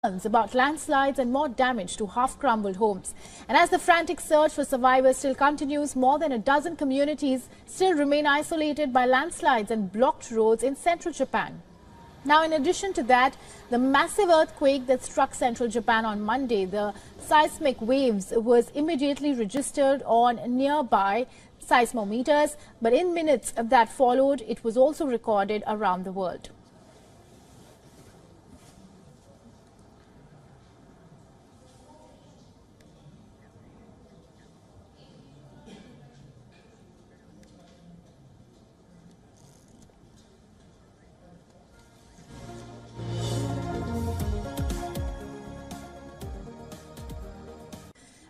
about landslides and more damage to half-crumbled homes. And as the frantic search for survivors still continues, more than a dozen communities still remain isolated by landslides and blocked roads in central Japan. Now, in addition to that, the massive earthquake that struck central Japan on Monday, the seismic waves was immediately registered on nearby seismometers, but in minutes that followed, it was also recorded around the world.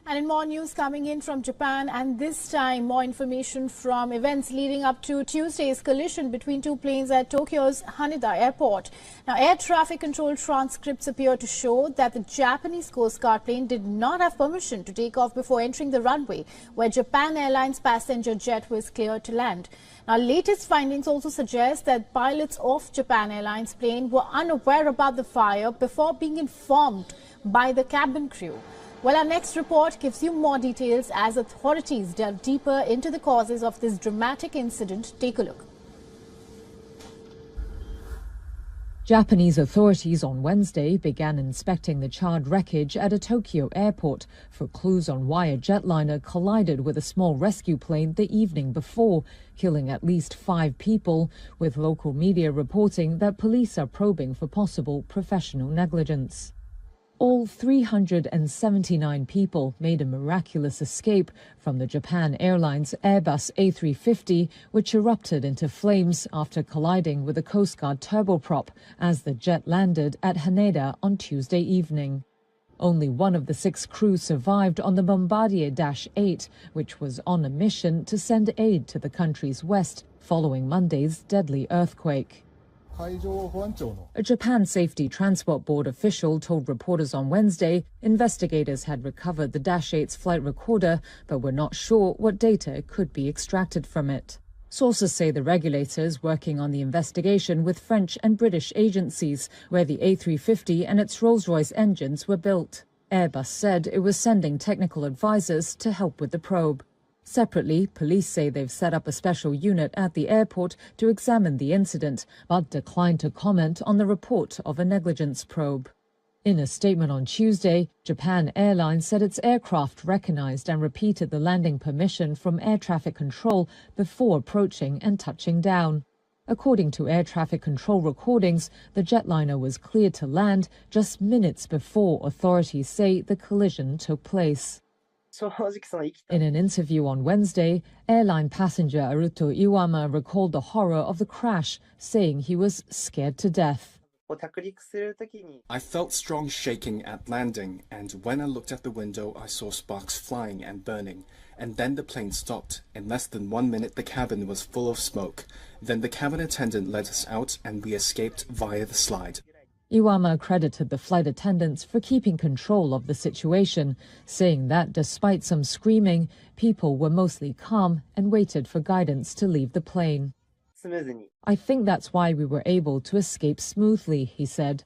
And in more news coming in from Japan, and this time more information from events leading up to Tuesday's collision between two planes at Tokyo's Haneda Airport. Now, air traffic control transcripts appear to show that the Japanese Coast Guard plane did not have permission to take off before entering the runway, where Japan Airlines passenger jet was cleared to land. Now, latest findings also suggest that pilots of Japan Airlines plane were unaware about the fire before being informed by the cabin crew. Well, our next report gives you more details as authorities delve deeper into the causes of this dramatic incident. Take a look. Japanese authorities on Wednesday began inspecting the charred wreckage at a Tokyo airport for clues on why a jetliner collided with a small rescue plane the evening before, killing at least 5 people, with local media reporting that police are probing for possible professional negligence. All 379 people made a miraculous escape from the Japan Airlines Airbus A350, which erupted into flames after colliding with a Coast Guard turboprop as the jet landed at Haneda on Tuesday evening. Only one of the 6 crew survived on the Bombardier Dash 8, which was on a mission to send aid to the country's west following Monday's deadly earthquake. A Japan Safety Transport Board official told reporters on Wednesday investigators had recovered the Dash 8's flight recorder, but were not sure what data could be extracted from it. Sources say the regulators working on the investigation with French and British agencies, where the A350 and its Rolls-Royce engines were built. Airbus said it was sending technical advisors to help with the probe. Separately, police say they've set up a special unit at the airport to examine the incident, but declined to comment on the report of a negligence probe. In a statement on Tuesday, Japan Airlines said its aircraft recognized and repeated the landing permission from air traffic control before approaching and touching down. According to air traffic control recordings, the jetliner was cleared to land just minutes before authorities say the collision took place. In an interview on Wednesday, airline passenger Aruto Iwama recalled the horror of the crash, saying he was scared to death. I felt strong shaking at landing, and when I looked at the window, I saw sparks flying and burning. And then the plane stopped. In less than 1 minute, the cabin was full of smoke. Then the cabin attendant let us out, and we escaped via the slide. Iwama credited the flight attendants for keeping control of the situation, saying that despite some screaming, people were mostly calm and waited for guidance to leave the plane. I think that's why we were able to escape smoothly, he said.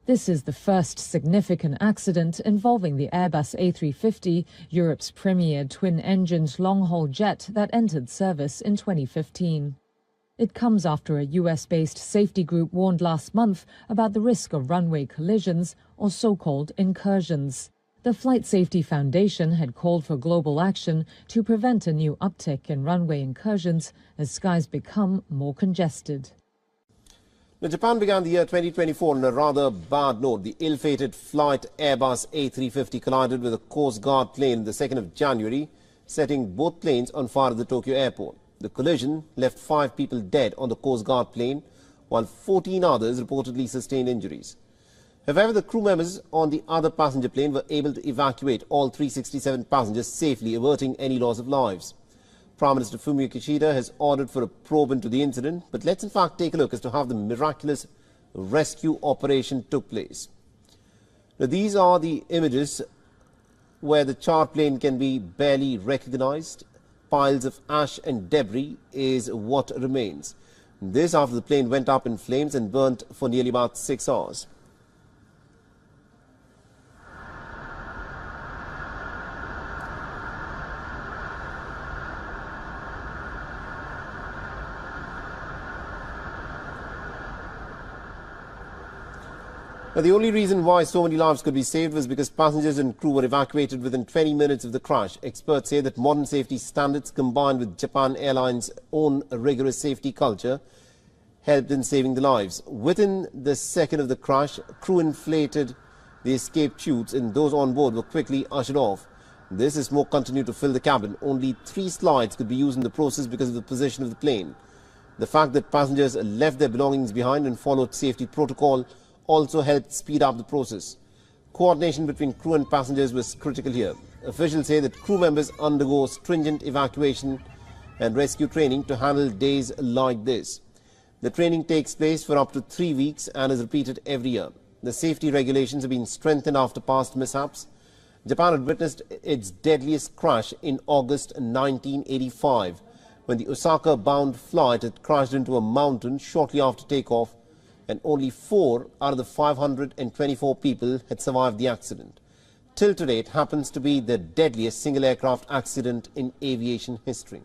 This is the first significant accident involving the Airbus A350, Europe's premier twin-engined long-haul jet that entered service in 2015. It comes after a US-based safety group warned last month about the risk of runway collisions, or so-called incursions. The Flight Safety Foundation had called for global action to prevent a new uptick in runway incursions as skies become more congested. Now, Japan began the year 2024 on a rather bad note. The ill-fated flight Airbus A350 collided with a Coast Guard plane on the 2nd of January, setting both planes on fire at the Tokyo airport. The collision left 5 people dead on the Coast Guard plane, while 14 others reportedly sustained injuries. However, the crew members on the other passenger plane were able to evacuate all 367 passengers safely, averting any loss of lives. Prime Minister Fumio Kishida has ordered for a probe into the incident, but let's in fact take a look as to how the miraculous rescue operation took place. Now, these are the images where the charred plane can be barely recognized. Piles of ash and debris is what remains. This after the plane went up in flames and burnt for nearly about 6 hours. Now, the only reason why so many lives could be saved was because passengers and crew were evacuated within 20 minutes of the crash. Experts say that modern safety standards combined with Japan Airlines' own rigorous safety culture helped in saving the lives. Within the second of the crash, crew inflated the escape chutes and those on board were quickly ushered off. This as smoke continued to fill the cabin. Only 3 slides could be used in the process because of the position of the plane. The fact that passengers left their belongings behind and followed safety protocol also helped speed up the process. Coordination between crew and passengers was critical here. Officials say that crew members undergo stringent evacuation and rescue training to handle days like this. The training takes place for up to 3 weeks and is repeated every year. The safety regulations have been strengthened after past mishaps. Japan had witnessed its deadliest crash in August 1985, when the Osaka-bound flight had crashed into a mountain shortly after takeoff, and only 4 out of the 524 people had survived the accident. Till today, it happens to be the deadliest single aircraft accident in aviation history.